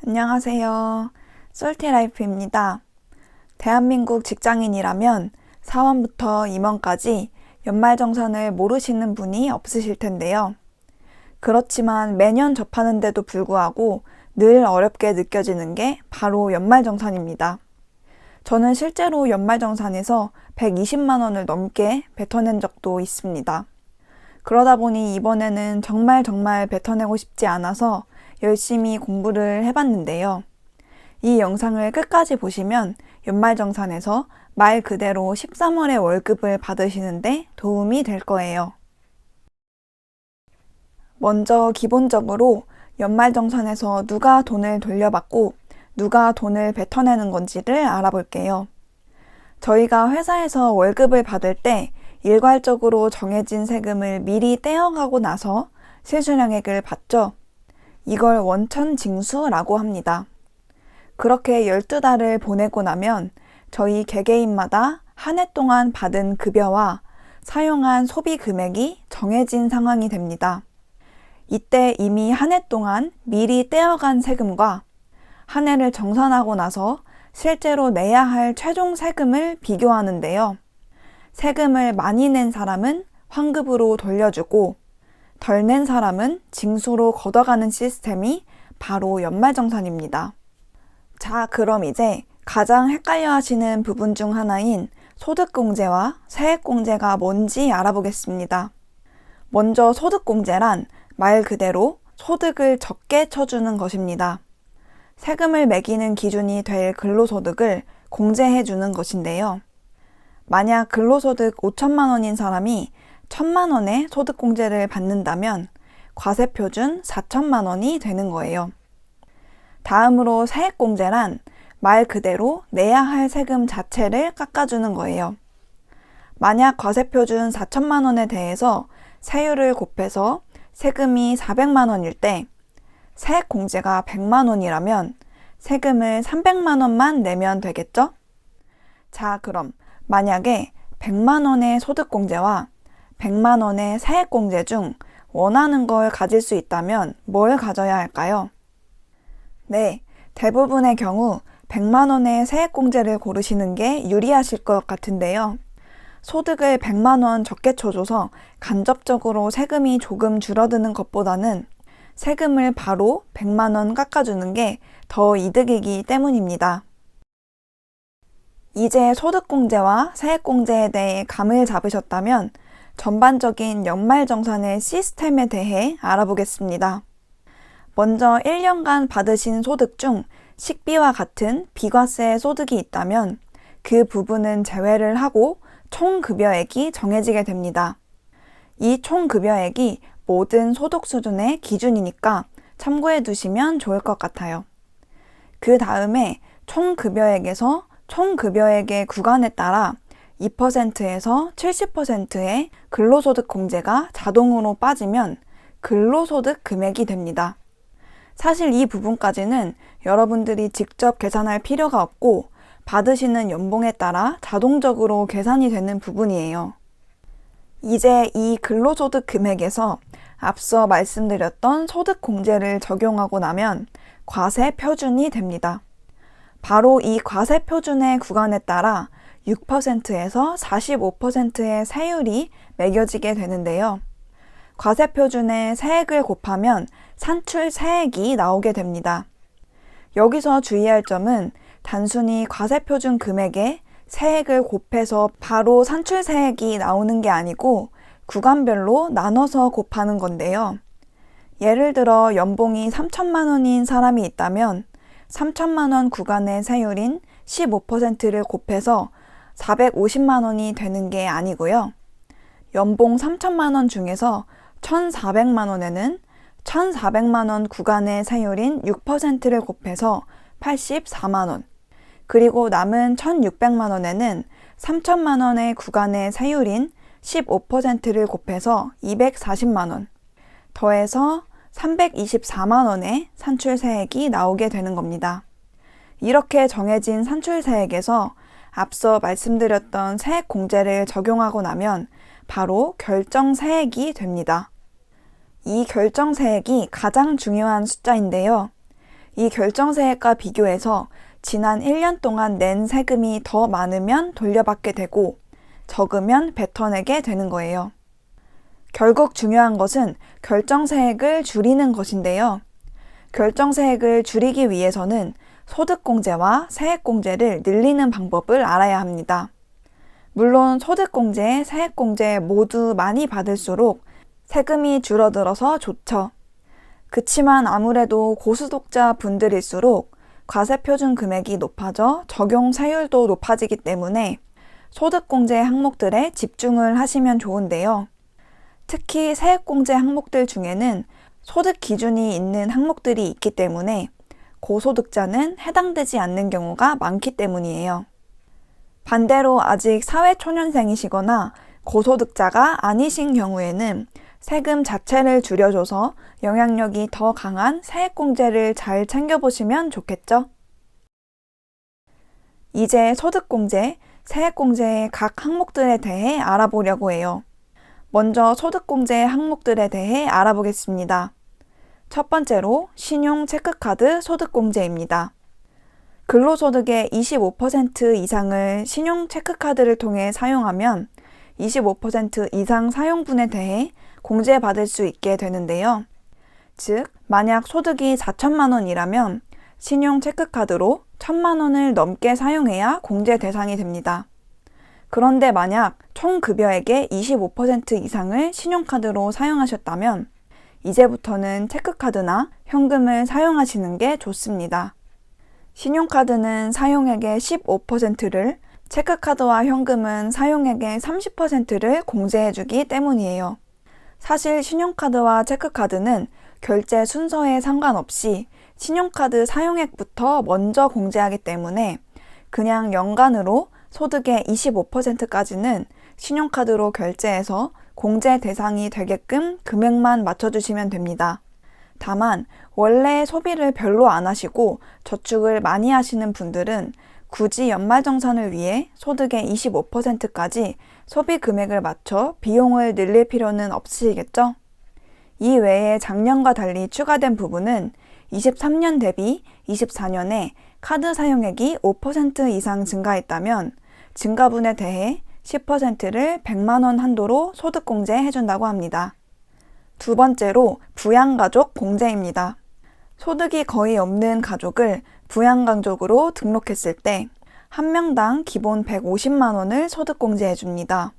안녕하세요. 솔티라이프입니다. 대한민국 직장인이라면 사원부터 임원까지 연말정산을 모르시는 분이 없으실 텐데요. 그렇지만 매년 접하는데도 불구하고 늘 어렵게 느껴지는 게 바로 연말정산입니다. 저는 실제로 연말정산에서 120만 원을 넘게 뱉어낸 적도 있습니다. 그러다 보니 이번에는 정말 뱉어내고 싶지 않아서 열심히 공부를 해봤는데요. 이 영상을 끝까지 보시면 연말정산에서 말 그대로 13월의 월급을 받으시는데 도움이 될 거예요. 먼저 기본적으로 연말정산에서 누가 돈을 돌려받고 누가 돈을 뱉어내는 건지를 알아볼게요. 저희가 회사에서 월급을 받을 때 일괄적으로 정해진 세금을 미리 떼어가고 나서 실수령액을 받죠. 이걸 원천징수라고 합니다. 그렇게 12달을 보내고 나면 저희 개개인마다 한 해 동안 받은 급여와 사용한 소비 금액이 정해진 상황이 됩니다. 이때 이미 한 해 동안 미리 떼어간 세금과 한 해를 정산하고 나서 실제로 내야 할 최종 세금을 비교하는데요. 세금을 많이 낸 사람은 환급으로 돌려주고 덜 낸 사람은 징수로 걷어가는 시스템이 바로 연말정산입니다. 자, 그럼 이제 가장 헷갈려 하시는 부분 중 하나인 소득공제와 세액공제가 뭔지 알아보겠습니다. 먼저 소득공제란 말 그대로 소득을 적게 쳐주는 것입니다. 세금을 매기는 기준이 될 근로소득을 공제해주는 것인데요. 만약 근로소득 5천만 원인 사람이 1,000만 원의 소득공제를 받는다면 과세표준 4천만 원이 되는 거예요. 다음으로 세액공제란 말 그대로 내야 할 세금 자체를 깎아주는 거예요. 만약 과세표준 4천만 원에 대해서 세율을 곱해서 세금이 400만 원일 때 세액공제가 100만 원이라면 세금을 300만 원만 내면 되겠죠? 자, 그럼 만약에 100만 원의 소득공제와 100만 원의 세액공제 중 원하는 걸 가질 수 있다면 뭘 가져야 할까요? 네, 대부분의 경우 100만 원의 세액공제를 고르시는 게 유리하실 것 같은데요. 소득을 100만 원 적게 쳐줘서 간접적으로 세금이 조금 줄어드는 것보다는 세금을 바로 100만 원 깎아주는 게 더 이득이기 때문입니다. 이제 소득공제와 세액공제에 대해 감을 잡으셨다면 전반적인 연말정산의 시스템에 대해 알아보겠습니다. 먼저 1년간 받으신 소득 중 식비와 같은 비과세 소득이 있다면 그 부분은 제외를 하고 총급여액이 정해지게 됩니다. 이 총급여액이 모든 소득 수준의 기준이니까 참고해 두시면 좋을 것 같아요. 그 다음에 총급여액에서 총급여액의 구간에 따라 2%에서 70%의 근로소득 공제가 자동으로 빠지면 근로소득 금액이 됩니다. 사실 이 부분까지는 여러분들이 직접 계산할 필요가 없고 받으시는 연봉에 따라 자동적으로 계산이 되는 부분이에요. 이제 이 근로소득 금액에서 앞서 말씀드렸던 소득 공제를 적용하고 나면 과세 표준이 됩니다. 바로 이 과세 표준의 구간에 따라 6%에서 45%의 세율이 매겨지게 되는데요. 과세 표준에 세액을 곱하면 산출 세액이 나오게 됩니다. 여기서 주의할 점은 단순히 과세 표준 금액에 세액을 곱해서 바로 산출 세액이 나오는 게 아니고 구간별로 나눠서 곱하는 건데요. 예를 들어 연봉이 3천만 원인 사람이 있다면 3천만 원 구간의 세율인 15%를 곱해서 450만 원이 되는 게 아니고요. 연봉 3천만 원 중에서 1,400만 원에는 1,400만 원 구간의 세율인 6%를 곱해서 84만 원, 그리고 남은 1,600만 원에는 3천만 원의 구간의 세율인 15%를 곱해서 240만 원, 더해서 324만 원의 산출세액이 나오게 되는 겁니다. 이렇게 정해진 산출세액에서 앞서 말씀드렸던 세액공제를 적용하고 나면 바로 결정세액이 됩니다. 이 결정세액이 가장 중요한 숫자인데요. 이 결정세액과 비교해서 지난 1년 동안 낸 세금이 더 많으면 돌려받게 되고 적으면 뱉어내게 되는 거예요. 결국 중요한 것은 결정세액을 줄이는 것인데요. 결정세액을 줄이기 위해서는 소득공제와 세액공제를 늘리는 방법을 알아야 합니다. 물론 소득공제, 세액공제 모두 많이 받을수록 세금이 줄어들어서 좋죠. 그치만 아무래도 고소득자 분들일수록 과세표준 금액이 높아져 적용 세율도 높아지기 때문에 소득공제 항목들에 집중을 하시면 좋은데요. 특히 세액공제 항목들 중에는 소득 기준이 있는 항목들이 있기 때문에 고소득자는 해당되지 않는 경우가 많기 때문이에요. 반대로 아직 사회초년생이시거나 고소득자가 아니신 경우에는 세금 자체를 줄여줘서 영향력이 더 강한 세액공제를 잘 챙겨보시면 좋겠죠? 이제 소득공제, 세액공제의 각 항목들에 대해 알아보려고 해요. 먼저 소득공제 항목들에 대해 알아보겠습니다. 첫 번째로 신용 체크카드 소득공제입니다. 근로소득의 25% 이상을 신용 체크카드를 통해 사용하면 25% 이상 사용분에 대해 공제받을 수 있게 되는데요. 즉, 만약 소득이 4천만 원이라면 신용 체크카드로 1천만 원을 넘게 사용해야 공제 대상이 됩니다. 그런데 만약 총 급여액의 25% 이상을 신용카드로 사용하셨다면 이제부터는 체크카드나 현금을 사용하시는 게 좋습니다. 신용카드는 사용액의 15%를, 체크카드와 현금은 사용액의 30%를 공제해주기 때문이에요. 사실 신용카드와 체크카드는 결제 순서에 상관없이 신용카드 사용액부터 먼저 공제하기 때문에 그냥 연간으로 소득의 25%까지는 신용카드로 결제해서 공제 대상이 되게끔 금액만 맞춰주시면 됩니다. 다만 원래 소비를 별로 안 하시고 저축을 많이 하시는 분들은 굳이 연말정산을 위해 소득의 25%까지 소비 금액을 맞춰 비용을 늘릴 필요는 없으시겠죠? 이 외에 작년과 달리 추가된 부분은 23년 대비 24년에 카드 사용액이 5% 이상 증가했다면 증가분에 대해 10%를 100만 원 한도로 소득공제 해준다고 합니다. 두 번째로 부양가족 공제입니다. 소득이 거의 없는 가족을 부양가족으로 등록했을 때 한 명당 기본 150만 원을 소득공제해 줍니다.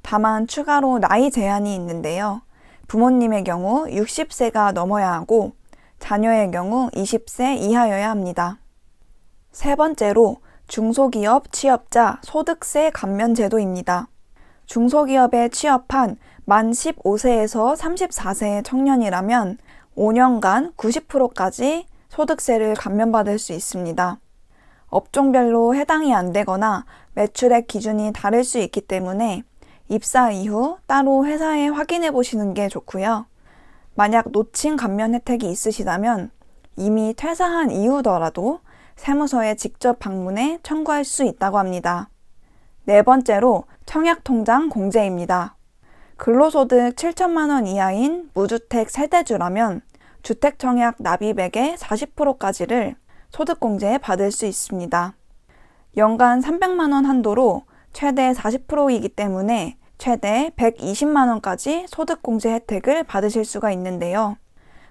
다만 추가로 나이 제한이 있는데요. 부모님의 경우 60세가 넘어야 하고 자녀의 경우 20세 이하여야 합니다. 세 번째로 중소기업 취업자 소득세 감면 제도입니다. 중소기업에 취업한 만 15세에서 34세의 청년이라면 5년간 90%까지 소득세를 감면받을 수 있습니다. 업종별로 해당이 안 되거나 매출액 기준이 다를 수 있기 때문에 입사 이후 따로 회사에 확인해 보시는 게 좋고요. 만약 놓친 감면 혜택이 있으시다면 이미 퇴사한 이후더라도 세무서에 직접 방문해 청구할 수 있다고 합니다. 네 번째로 청약통장 공제입니다. 근로소득 7천만 원 이하인 무주택 세대주라면 주택청약 납입액의 40%까지를 소득공제 받을 수 있습니다. 연간 300만 원 한도로 최대 40%이기 때문에 최대 120만 원까지 소득공제 혜택을 받으실 수가 있는데요.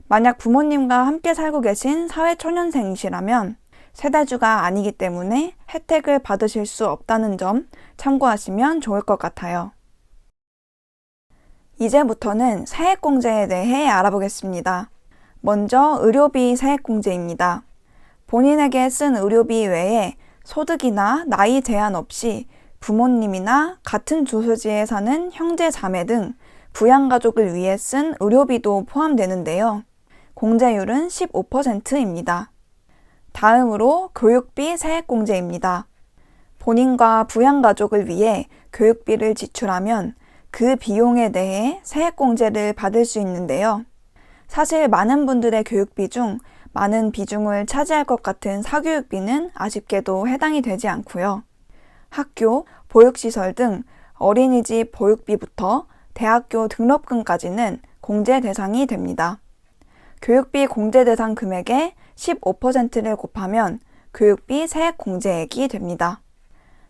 만약 부모님과 함께 살고 계신 사회초년생이시라면 세대주가 아니기 때문에 혜택을 받으실 수 없다는 점 참고하시면 좋을 것 같아요. 이제부터는 세액공제에 대해 알아보겠습니다. 먼저 의료비 세액공제입니다. 본인에게 쓴 의료비 외에 소득이나 나이 제한 없이 부모님이나 같은 주소지에 사는 형제 자매 등 부양가족을 위해 쓴 의료비도 포함되는데요. 공제율은 15%입니다. 다음으로 교육비 세액공제입니다. 본인과 부양가족을 위해 교육비를 지출하면 그 비용에 대해 세액공제를 받을 수 있는데요. 사실 많은 분들의 교육비 중 많은 비중을 차지할 것 같은 사교육비는 아쉽게도 해당이 되지 않고요. 학교, 보육시설 등 어린이집 보육비부터 대학교 등록금까지는 공제 대상이 됩니다. 교육비 공제 대상 금액의 15%를 곱하면 교육비 세액공제액이 됩니다.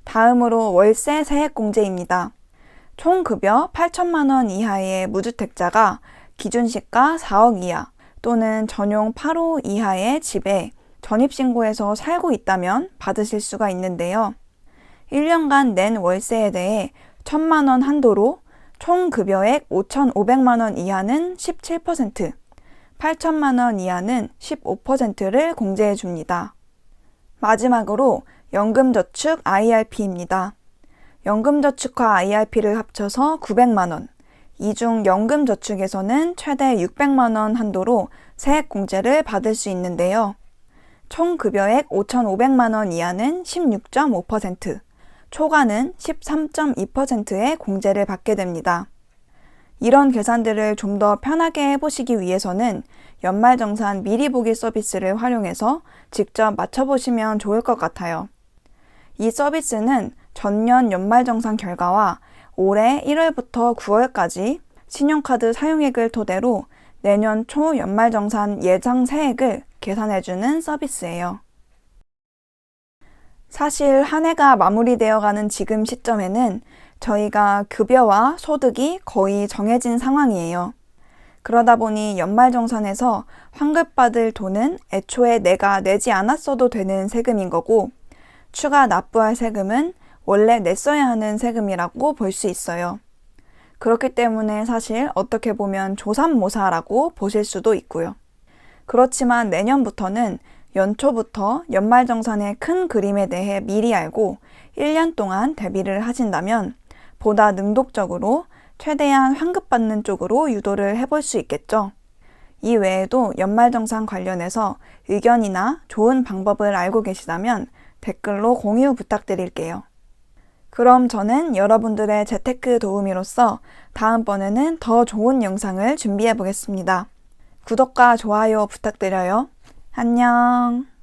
다음으로 월세 세액공제입니다. 총 급여 8천만 원 이하의 무주택자가 기준시가 4억 이하 또는 전용 8호 이하의 집에 전입신고해서 살고 있다면 받으실 수가 있는데요. 1년간 낸 월세에 대해 1천만 원 한도로 총 급여액 5,500만 원 이하는 17%, 8천만 원 이하는 15%를 공제해 줍니다. 마지막으로 연금저축 IRP입니다. 연금저축과 IRP를 합쳐서 900만 원, 이중 연금저축에서는 최대 600만 원 한도로 세액공제를 받을 수 있는데요. 총 급여액 5,500만 원 이하는 16.5%, 초과는 13.2%의 공제를 받게 됩니다. 이런 계산들을 좀 더 편하게 해보시기 위해서는 연말정산 미리 보기 서비스를 활용해서 직접 맞춰보시면 좋을 것 같아요. 이 서비스는 전년 연말정산 결과와 올해 1월부터 9월까지 신용카드 사용액을 토대로 내년 초 연말정산 예정 세액을 계산해주는 서비스예요. 사실 한 해가 마무리되어 가는 지금 시점에는 저희가 급여와 소득이 거의 정해진 상황이에요. 그러다 보니 연말정산에서 환급받을 돈은 애초에 내가 내지 않았어도 되는 세금인 거고, 추가 납부할 세금은 원래 냈어야 하는 세금이라고 볼 수 있어요. 그렇기 때문에 사실 어떻게 보면 조삼모사라고 보실 수도 있고요. 그렇지만 내년부터는 연초부터 연말정산의 큰 그림에 대해 미리 알고 1년 동안 대비를 하신다면 보다 능동적으로 최대한 환급받는 쪽으로 유도를 해볼 수 있겠죠. 이 외에도 연말정산 관련해서 의견이나 좋은 방법을 알고 계시다면 댓글로 공유 부탁드릴게요. 그럼 저는 여러분들의 재테크 도우미로서 다음번에는 더 좋은 영상을 준비해 보겠습니다. 구독과 좋아요 부탁드려요. 안녕.